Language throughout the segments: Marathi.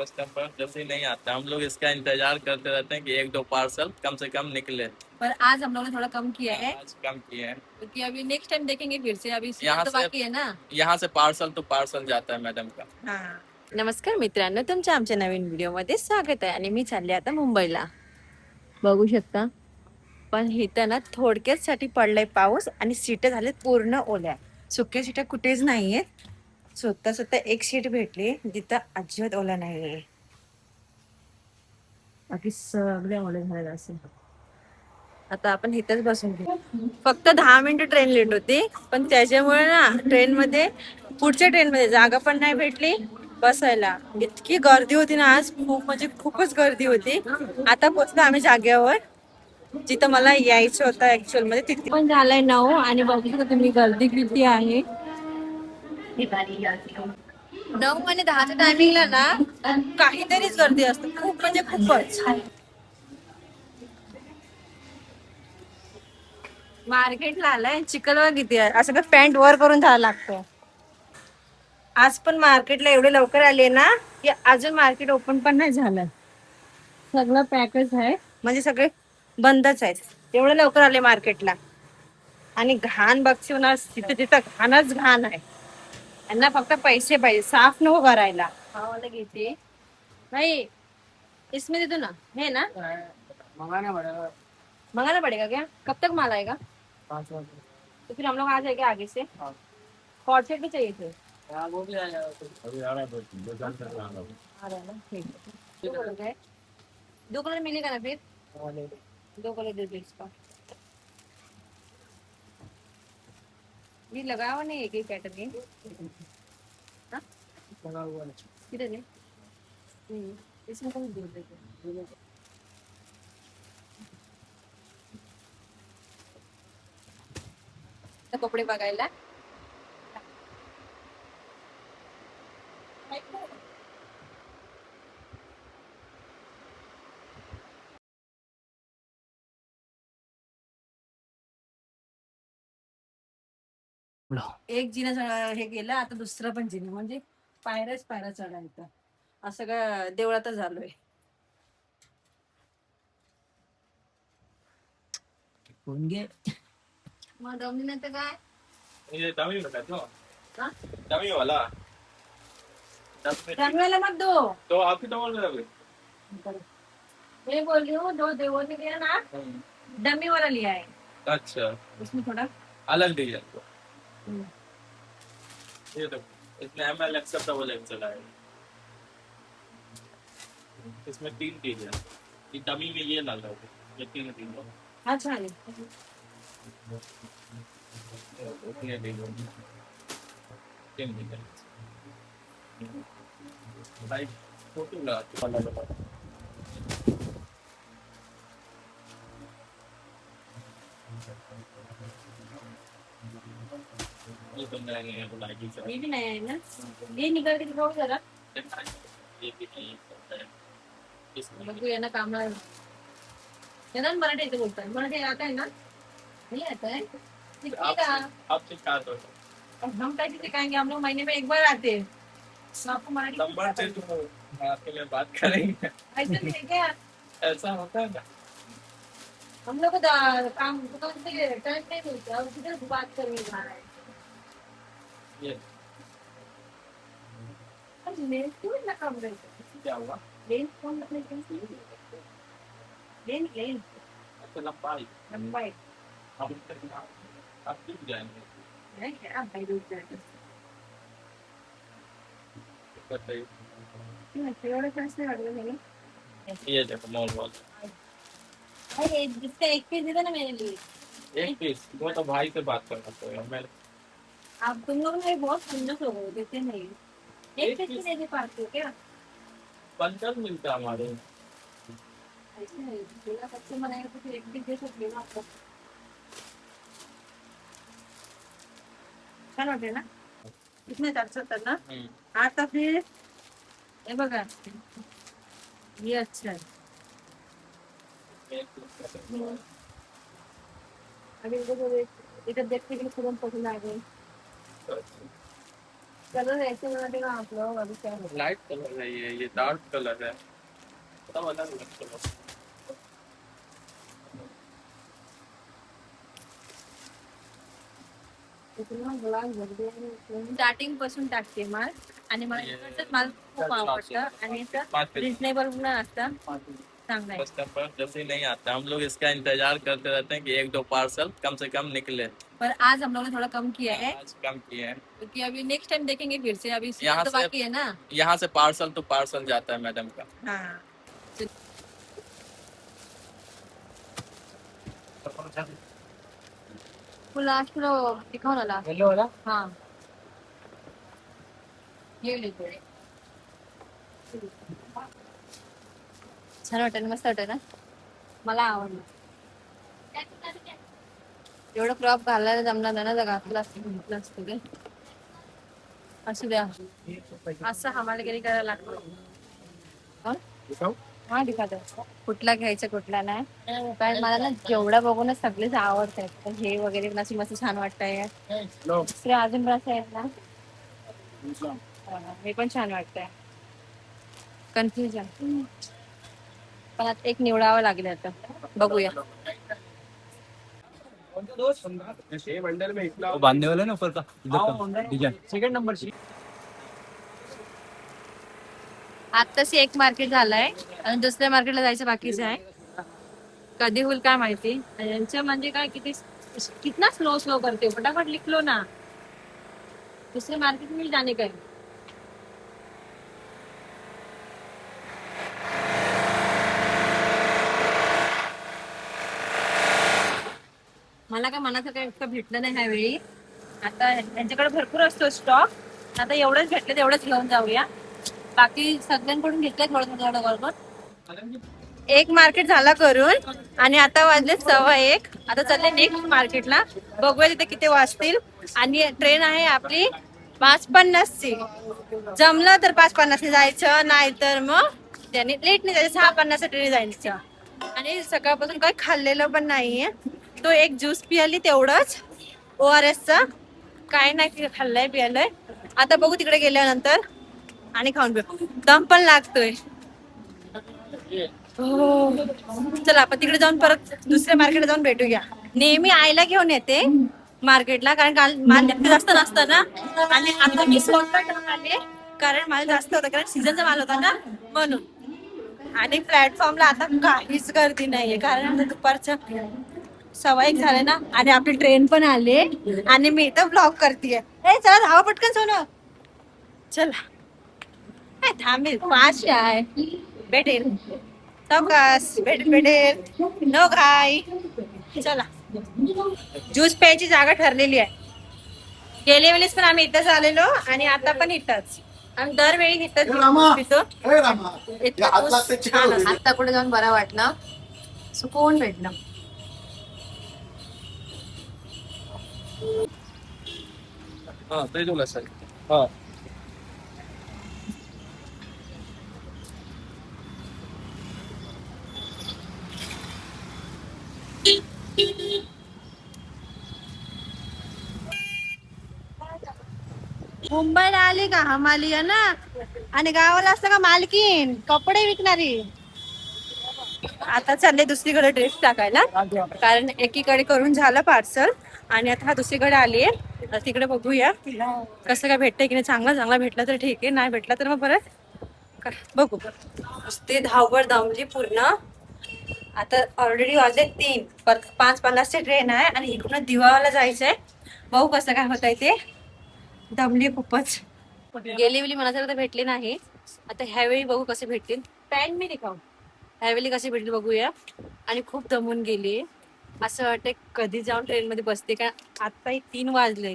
कस्टमर जैसे ही नहीं आता, हम लोग इसका इंतजार करते रहते हैं कि एक दो पार्सल कम से कम निकले। पर आज हम लोगों ने थोड़ा कम किया है, आज कम किए हैं क्योंकि अभी नेक्स्ट टाइम देखेंगे फिर से, अभी यहाँ तो से बाकी है ना। यहाँ से पार्सल तो पार्सल जाता है मैडम का। हा. नमस्कार मित्रांनो, तुमच्या आमच्या नवीन व्हिडिओ मध्ये स्वागत आहे. आणि मी चालले आता मुंबईला. बघू शकता, पण इथं ना थोडक्याच साठी पडलाय पाऊस आणि सीट झालेत पूर्ण ओल्या. सुक्या सीटा कुठेच नाहीयेत. स्वतः स्वतः एक सीट भेटली जिथं अजिबात ओला नाहीये. बाकी सगळे ओले झालेले असेल. आता आपण इथेच बसून घेऊ. फक्त 10 मिनिटं ट्रेन लेट होती, पण त्याच्यामुळे ना ट्रेन मध्ये, पुढच्या ट्रेन मध्ये जागा पण नाही भेटली बसायला. इतकी गर्दी होती ना आज, खूप म्हणजे खूपच गर्दी होती. आता पोहोचलो आम्ही जागेवर जिथं मला यायचं होतं ऍक्च्युअल मध्ये. तिथे पण झालंय 9 आणि बघू शकता तुम्ही गर्दी किती आहे. 9 आणि 10च्या टायमिंगला ना काहीतरीच गर्दी असते, खूप म्हणजे खूपच. मार्केटला आलाय, चिखल किती आहे, असं काय पॅन्ट वर करून जायला लागतं. आज पण मार्केटला एवढे लवकर आले ना की अजून मार्केट ओपन पण नाही झालं. सगळं पॅकच आहे, म्हणजे सगळे बंदच आहेत. एवढं लवकर आले मार्केटला. आणि घाण बघशील ना, तिथं तिथं घाणच घाण आहे. यांना फक्त पैसे पाहिजे, साफ नको करायला. भावाला घेते नाही, इसमें दे दो ना, है ना. मंगाना पड़ेगा क्या, कब तक माल आएगा. 5 बजे. तो फिर हम लोग आ जाएंगे आगे से. कॉर्ड सेट भी चाहिए थे. वो भी आ जाएगा अभी आ रहा है, दो चार दिन आ रहा है ना. ठीक है, दो कलर है, 2 कलर मिलेगा ना फिर. 2 कलर दे दो इसका. ये लगा हुआ नहीं है कि पैटर्न हाँ लगा हुआ है किधर है. इसमें कौन दूर देते कपडे बघायला. एक जिना हे गेलं, आता दुसरं पण जिना, म्हणजे पायऱ्याच पायऱ्या चढायचं. असं का देवळातच झालोय. मग दमली नाही तर काय. ये डमी वाला तो, हाँ? डमी वाला रंगवाला मत दो. तो आप ही तो बोल रहे थे। मैं बोल रही हूँ, 2 देवों ने लिया ना, डमी वाला लिया है. अच्छा, उसमें थोड़ा अलग डिजाइन को हम्म, ये तो, इसमें एमएल एक्सेल डबल एक्सेल आएगा। इसमें 3 डिजाइन, ये डमी में ये लगा है, ये तीन डिजाइन अच्छा है. ये डिजाइन, 3 डिजाइन भाई, फोटो लगा ये तो नया नया लाइटिंग ये भी नया है ना. ये निकाल के दिखाओ जरा. ये भी नहीं होता है इसमें। बघूया ना कामाला. त्यांना मराठी येते बोलतात, मराठी आता है ना. नहीं आता है, सीखिएगा. आप सिखा दो। और हम कैसे सिखाएंगे, हम लोग महीने में एक बार आते हैं. तो आपको मराठी नंबर से तो आपके लिए बात करेंगे, ऐसा नहीं है क्या. ऐसा होता है ना। हम लोग को काम दुकान से टाइम नहीं मिलता, और किधर बात करने जा रहा है. ये लेंस क्यों इतना कम रहता है. क्या हुआ, लेंस कौन रखने के. लेंस लेंस अच्छा लंबाई लंबाई हम आप टूट जाएंगे। है क्या भाई, रुक जाएगा. बताइए, क्यों एवढं कसं वाटलं मला. ये देखो मॉल वॉल अरे जिसका एक पीस दे दो ना मेरे लिए. एक पीस, वो तो भाई से बात करना पड़ेगा। मैं आप तुम लोग ना बहुत कंजूस हो गए, देते नहीं. एक पीस ही दे पाते हो क्या. बंडल मिलता है हमारे। ऐसे नहीं, बिना कच्चे बनाएगा तो फिर एक पीस दे सकते हो ना आपको. छान वाटते ना. कितने 470 ना. आता फिर हे बघा, ये अच्छा है. अभी इधर देखने के लिए तुरंत पसंद आ गई. कलर ऐसे मध्ये ना आप लोग अभी क्या लाइट कलर है ये डार्क कलर है, सब अलग अलग कलर। स्टार्टिंग पासून टाकते माल आणि मला इकडचंच माल खूप आवडतं आणि रिजनेबल पण असतं चांगलं आहे. कस्टमर जल्दी नहीं आता, हम लोग इसका इंतजार करते रहते हैं कि एक दो पार्सल कम से कम निकले। पर आज हम लोगों ने थोड़ा कम किया है आज कम किए हैं क्योंकि अभी नेक्स्ट टाइम देखेंगे फिर से, अभी यहाँ तो से बाकी है ना। यहाँ से पार्सल तो पार्सल जाता है मैडम का। हाँ वो लास्ट लो दिखाओ ना लास्ट येलो वाला। हाँ ये लेते छान वाटत, मस्त वाटत ना, मला आवडलं. एवढं क्रॉप घालायला जमणार नाही ना, जर घातलं असतं काय. असू द्या, असं हमालगिरी करायला लागतं. हा दिखातो कुठला घ्यायचा कुठला नाही, कारण मला ना जेवढा बघूनच सगळेच आवडत आहेत. हे वगैरे पण असं मस्त छान वाटतंय. दुसरे अजून पण असं आहेत ना, हे पण छान वाटतंय. कन्फ्युजन पण आता एक निवडावं लागेल, आता बघूया. वो बांधने वाला है ना ऊपर का, इधर डिजाइन सेकंड नंबर शी. आत्ताच एक मार्केट झालंय आणि दुसऱ्या मार्केटला जायचं बाकीचं आहे. कधी होईल काय माहिती. यांचं म्हणजे काय, किती कितना स्लो स्लो करते, फटाफट लिखलो ना. दुसरे मार्केट में जाने का है. मला काय मनाचं काही इतकं भेटलं नाही ह्यावेळी. आता यांच्याकडे भरपूर असतो स्टॉक. आता एवढंच भेटलं तेवढंच घेऊन जाऊया. बाकी सगळ्यांकडून घेतलंय थोडं थोडं बरोबर. एक मार्केट झाला करून आणि आता वाजले 1:15. आता चालले नेक्स्ट मार्केटला. बघूया तिथे किती वाजतील. आणि ट्रेन आहे आपली 5:50ची. जमलं तर 5:50 जायचं, नाही तर मग त्याने लेट नाही जायचं, 6:50 ट्रेन जायचं. आणि सकाळपासून काही खाल्लेलं पण नाहीये. तो एक ज्यूस पियाली तेवढंच ORS चा, काय नाही खाल्लंय पियालंय. आता बघू तिकडे गेल्यानंतर आणि खाऊन पिऊ. दम पण लागतोय. हो. चला आपण तिकडे जाऊन परत दुसऱ्या मार्केटला जाऊन भेटूया. नेहमी आईला घेऊन येते मार्केटला, कारण काल माल नेमकं जास्त नसतं ना. आणि आता मी स्वतः घेऊन आले, कारण माल जास्त होता, कारण सीझनचा माल होता ना म्हणून. आणि प्लॅटफॉर्मला आता काहीच गर्दी नाहीये, कारण दुपारचं 1:15 झाले ना. आणि आपली ट्रेन पण आली आणि मी इथं ब्लॉग करतेय. चला धावा पटकन सोनं. चला थांबेल, फास्ट आहे, भेटेल सावकाश, भेटेल नो घाई. चला, ज्यूस प्यायची जागा ठरलेली आहे. गेल्या वेळेस पण आम्ही इथंच आलेलो आणि आता पण इथंच. आम्ही दरवेळी इथंच पितो. छान. आता कुठे जाऊन बरं वाटलं, सुकून भेटलं. हाँ ते जो सर. हाँ मुंबईला आली का हमाली आहे ना, आणि गावाला असतं का मालकीन कपडे विकणारी. आता चालले दुसरीकडे ड्रेस टाकायला, कारण एकीकडे करून झालं पार्सल आणि आता हा दुसरीकडे आलीये. तिकडे बघूया कसं काय भेटतंय की नाही. चांगला भेटला तर ठीक आहे, नाही भेटला तर मग परत बघू. नुसती धावपळ दमली पूर्ण. आता ऑलरेडी वाजले 3, परत 5:50ची ट्रेन आहे आणि इकडून दिवाळाला जायचंय. बघू कसं काय होत आहे ते. दमली खूपच. गेली वेळी मला तर भेटली नाही, आता ह्यावेळी बघू कसे भेटतील. पॅन्ट मी दिखाऊ ह्यावेळी कसे भेटतील बघूया. आणि खूप दमून गेली, असं वाटतंय कधी जाऊन ट्रेन मध्ये बसते. का आत्ताही 3 वाजले,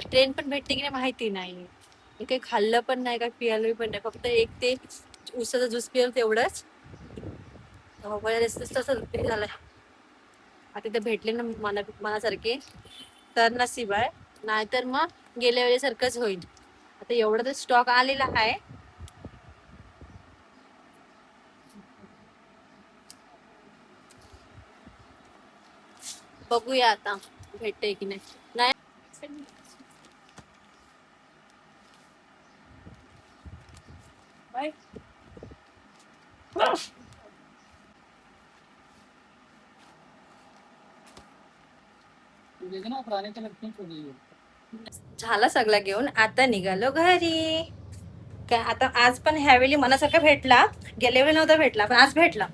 ट्रेन पण भेटते की नाही माहिती नाही. मी काही खाल्लं पण नाही, काही पियालं पण नाही, फक्त एक ते उसाचा ज्यूस पिलं तेवढंच. तसं झालंय. आता ते भेटले ना मनासारखे तर नसीब आहे, नाहीतर मग गेल्या वेळेसारखंच होईल. आता एवढं तर स्टॉक आलेला आहे. बघूया आता भेटते की नाही. झाला सगळा घेऊन आता निघालो घरी. काय आता आज पण ह्यावेळी मनासारखा भेटला, गेल्या वेळी नव्हता भेटला पण आज भेटला.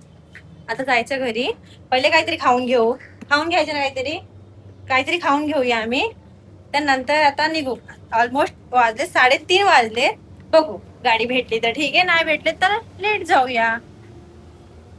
आता जायचं घरी. पहिले काहीतरी खाऊन घेऊ, खाऊन घ्यायचं ना काहीतरी, काहीतरी खाऊन घेऊया आम्ही. त्यानंतर आता निघू. ऑलमोस्ट वाजले 3:30 वाजले. बघू गाडी भेटली तर ठीक आहे, नाही भेटले तर लेट जाऊया.